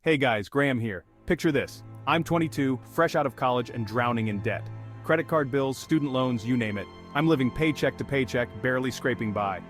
Hey guys, Graham here. Picture this. I'm 22, fresh out of college and drowning in debt. Credit card bills, student loans, you name it. I'm living paycheck to paycheck, barely scraping by.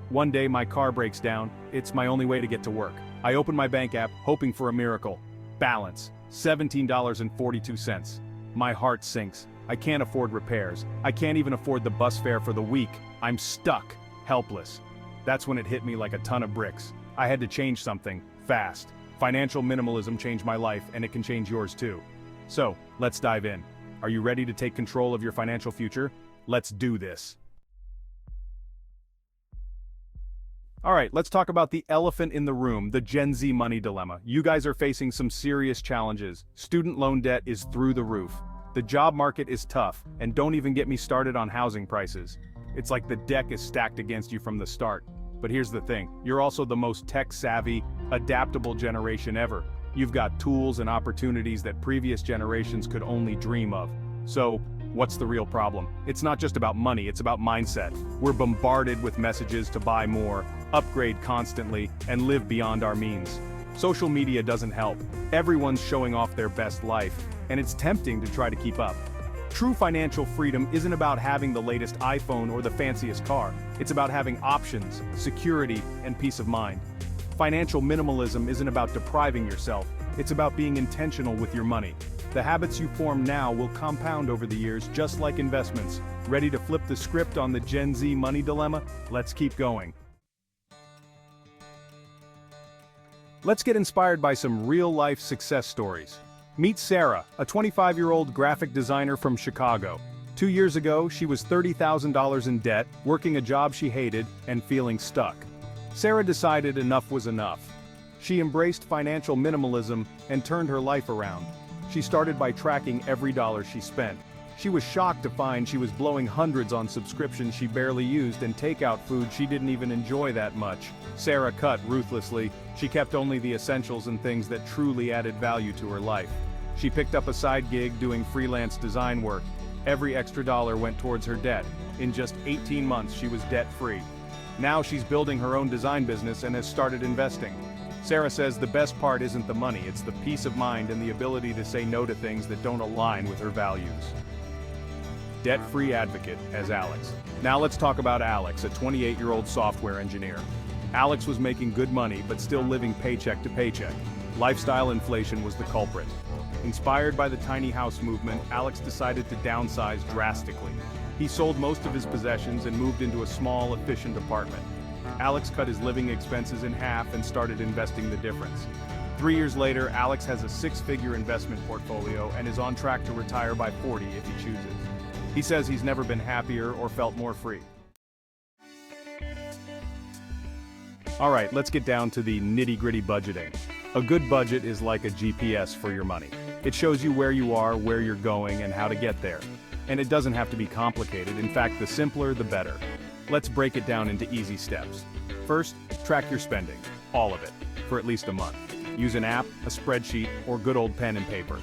One day my car breaks down. It's my only way to get to work. I open my bank app, hoping for a miracle. Balance, $17.42. My heart sinks. I can't afford repairs. I can't even afford the bus fare for the week. I'm stuck, helpless. That's when it hit me like a ton of bricks. I had to change something, fast. Financial minimalism changed my life, and it can change yours too. So, let's dive in. Are you ready to take control of your financial future? Let's do this. Alright, let's talk about the elephant in the room, the Gen Z money dilemma. You guys are facing some serious challenges. Student loan debt is through the roof. The job market is tough, and don't even get me started on housing prices. It's like the deck is stacked against you from the start. But here's the thing, you're also the most tech-savvy, adaptable generation ever. You've got tools and opportunities that previous generations could only dream of. So, what's the real problem? It's not just about money, it's about mindset. We're bombarded with messages to buy more, upgrade constantly, and live beyond our means. Social media doesn't help. Everyone's showing off their best life, and it's tempting to try to keep up. True financial freedom isn't about having the latest iPhone or the fanciest car. It's about having options, security, and peace of mind. Financial minimalism isn't about depriving yourself. It's about being intentional with your money. The habits you form now will compound over the years, just like investments. Ready to flip the script on the Gen Z money dilemma? Let's keep going. Let's get inspired by some real-life success stories. Meet Sarah, a 25-year-old graphic designer from Chicago. 2 years ago, she was $30,000 in debt, working a job she hated, and feeling stuck. Sarah decided enough was enough. She embraced financial minimalism and turned her life around. She started by tracking every dollar she spent. She was shocked to find she was blowing hundreds on subscriptions she barely used and takeout food she didn't even enjoy that much. Sarah cut ruthlessly. She kept only the essentials and things that truly added value to her life. She picked up a side gig doing freelance design work. Every extra dollar went towards her debt. In just 18 months, she was debt-free. Now she's building her own design business and has started investing. Sarah says the best part isn't the money, it's the peace of mind and the ability to say no to things that don't align with her values. Debt-free advocate as Alex. Now let's talk about Alex, a 28-year-old software engineer. Alex was making good money but still living paycheck to paycheck. Lifestyle inflation was the culprit. Inspired by the tiny house movement, Alex decided to downsize drastically. He sold most of his possessions and moved into a small, efficient apartment. Alex cut his living expenses in half and started investing the difference. 3 years later, Alex has a 6-figure investment portfolio and is on track to retire by 40 if he chooses. He says he's never been happier or felt more free. Alright, let's get down to the nitty-gritty budgeting. A good budget is like a GPS for your money. It shows you where you are, where you're going, and how to get there. And it doesn't have to be complicated. In fact, the simpler, the better. Let's break it down into easy steps. First, track your spending, all of it, for at least a month. Use an app, a spreadsheet, or good old pen and paper.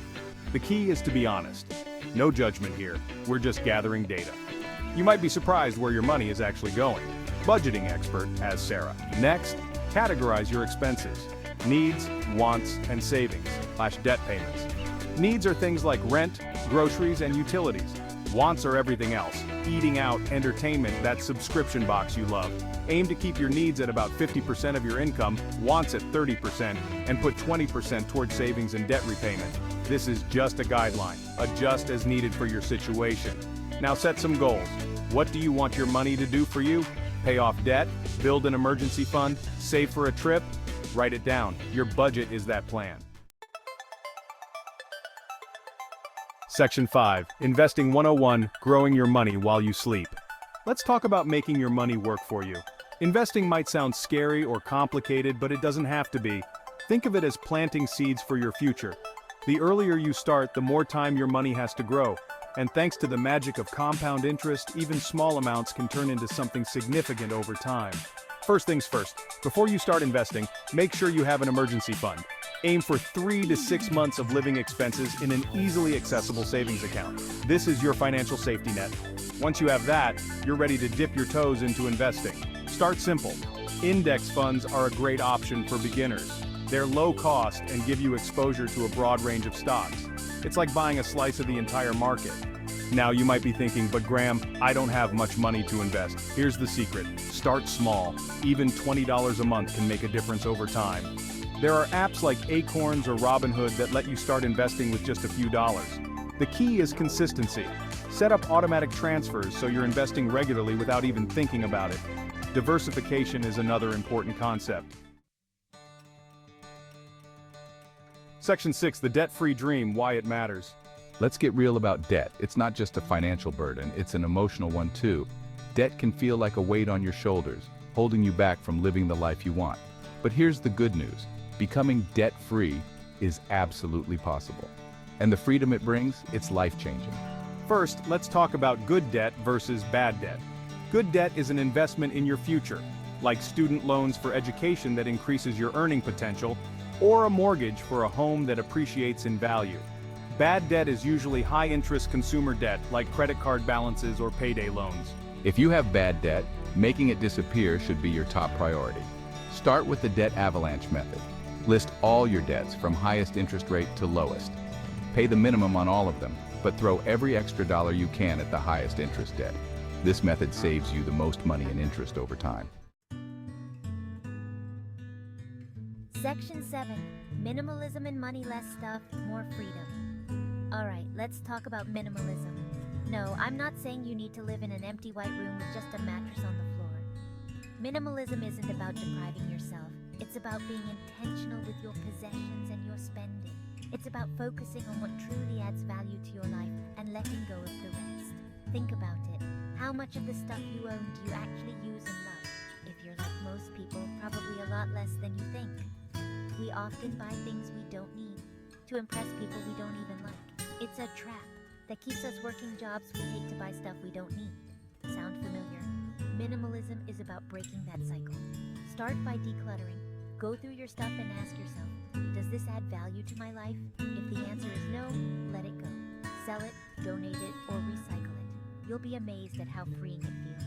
The key is to be honest. No judgment here, we're just gathering data. You might be surprised where your money is actually going. Budgeting expert, as Sarah. Next, categorize your expenses. Needs, wants, and savings, / debt payments. Needs are things like rent, groceries, and utilities. Wants are everything else. Eating out, entertainment, that subscription box you love. Aim to keep your needs at about 50% of your income, wants at 30%, and put 20% towards savings and debt repayment. This is just a guideline. Adjust as needed for your situation. Now set some goals. What do you want your money to do for you? Pay off debt? Build an emergency fund? Save for a trip? Write it down. Your budget is that plan. Section 5. Investing 101, Growing Your Money While You Sleep. Let's talk about making your money work for you. Investing might sound scary or complicated, but it doesn't have to be. Think of it as planting seeds for your future. The earlier you start, the more time your money has to grow. And thanks to the magic of compound interest, even small amounts can turn into something significant over time. First things first, before you start investing, make sure you have an emergency fund. Aim for 3 to 6 months of living expenses in an easily accessible savings account. This is your financial safety net. Once you have that, you're ready to dip your toes into investing. Start simple. Index funds are a great option for beginners. They're low cost and give you exposure to a broad range of stocks. It's like buying a slice of the entire market. Now you might be thinking, but Graham, I don't have much money to invest. Here's the secret. Start small. Even $20 a month can make a difference over time. There are apps like Acorns or Robinhood that let you start investing with just a few dollars. The key is consistency. Set up automatic transfers so you're investing regularly without even thinking about it. Diversification is another important concept. Section 6, the debt-free dream, why it matters. Let's get real about debt. It's not just a financial burden, it's an emotional one too. Debt can feel like a weight on your shoulders, holding you back from living the life you want. But here's the good news. Becoming debt-free is absolutely possible. And the freedom it brings, it's life-changing. First, let's talk about good debt versus bad debt. Good debt is an investment in your future, like student loans for education that increases your earning potential, or a mortgage for a home that appreciates in value. Bad debt is usually high-interest consumer debt, like credit card balances or payday loans. If you have bad debt, making it disappear should be your top priority. Start with the debt avalanche method. List all your debts from highest interest rate to lowest. Pay the minimum on all of them, but throw every extra dollar you can at the highest interest debt. This method saves you the most money in interest over time. Section 7. Minimalism and money, less stuff, more freedom. Alright, let's talk about minimalism. No, I'm not saying you need to live in an empty white room with just a mattress on the floor. Minimalism isn't about depriving yourself. It's about being intentional with your possessions and your spending. It's about focusing on what truly adds value to your life and letting go of the rest. Think about it. How much of the stuff you own do you actually use and love? If you're like most people, probably a lot less than you think. We often buy things we don't need to impress people we don't even like. It's a trap that keeps us working jobs we hate to buy stuff we don't need. Sound familiar? Minimalism is about breaking that cycle. Start by decluttering. Go through your stuff and ask yourself, does this add value to my life? If the answer is no, let it go. Sell it, donate it, or recycle it. You'll be amazed at how freeing it feels.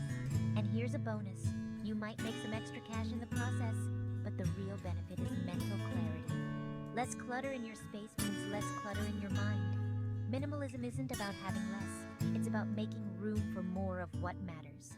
And here's a bonus. You might make some extra cash in the process, but the real benefit is mental clarity. Less clutter in your space means less clutter in your mind. Minimalism isn't about having less. It's about making room for more of what matters.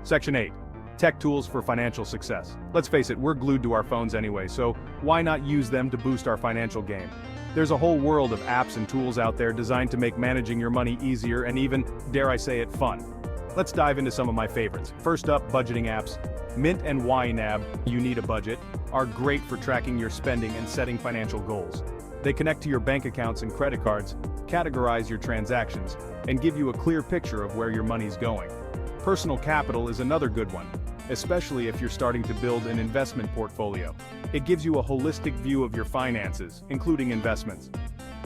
Section 8. Tech tools for financial success. Let's face it, we're glued to our phones anyway, so why not use them to boost our financial game? There's a whole world of apps and tools out there designed to make managing your money easier and even, dare I say it, fun. Let's dive into some of my favorites. First up, budgeting apps. Mint and YNAB, You Need a Budget, are great for tracking your spending and setting financial goals. They connect to your bank accounts and credit cards, categorize your transactions, and give you a clear picture of where your money's going. Personal Capital is another good one, especially if you're starting to build an investment portfolio. It gives you a holistic view of your finances, including investments.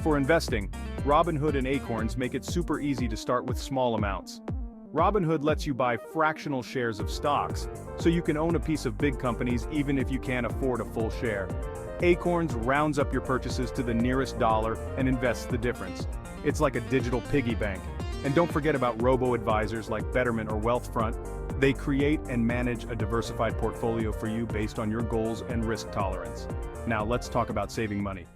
For investing, Robinhood and Acorns make it super easy to start with small amounts. Robinhood lets you buy fractional shares of stocks, so you can own a piece of big companies even if you can't afford a full share. Acorns rounds up your purchases to the nearest dollar and invests the difference. It's like a digital piggy bank. And don't forget about robo-advisors like Betterment or Wealthfront. They create and manage a diversified portfolio for you based on your goals and risk tolerance. Now let's talk about saving money.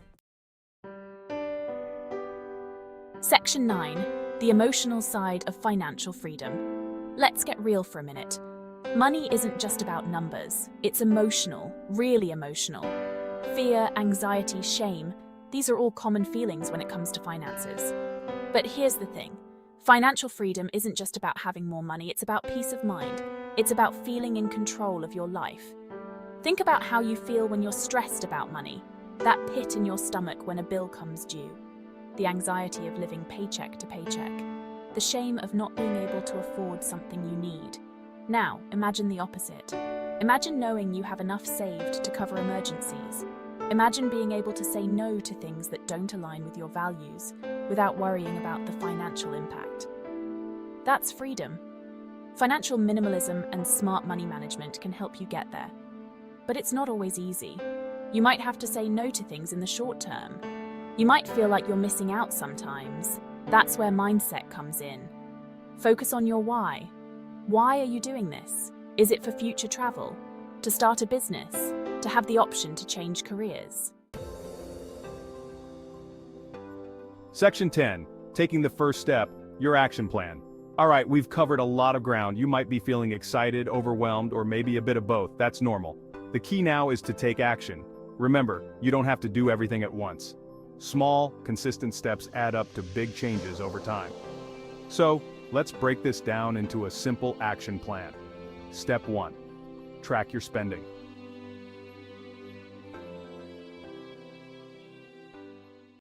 Section 9. The emotional side of financial freedom. Let's get real for a minute. Money isn't just about numbers. It's emotional, really emotional. Fear, anxiety, shame, these are all common feelings when it comes to finances. But here's the thing. Financial freedom isn't just about having more money, it's about peace of mind. It's about feeling in control of your life. Think about how you feel when you're stressed about money, that pit in your stomach when a bill comes due, the anxiety of living paycheck to paycheck, the shame of not being able to afford something you need. Now, imagine the opposite. Imagine knowing you have enough saved to cover emergencies. Imagine being able to say no to things that don't align with your values without worrying about the financial impact. That's freedom. Financial minimalism and smart money management can help you get there. But it's not always easy. You might have to say no to things in the short term. You might feel like you're missing out sometimes. That's where mindset comes in. Focus on your why. Why are you doing this? Is it for future travel? To to start a business, to have the option to change careers. Section 10. Taking the first step, your action plan. Alright, we've covered a lot of ground. You might be feeling excited, overwhelmed, or maybe a bit of both. That's normal. The key now is to take action. Remember, you don't have to do everything at once. Small, consistent steps add up to big changes over time. So, let's break this down into a simple action plan. Step 1. Track your spending.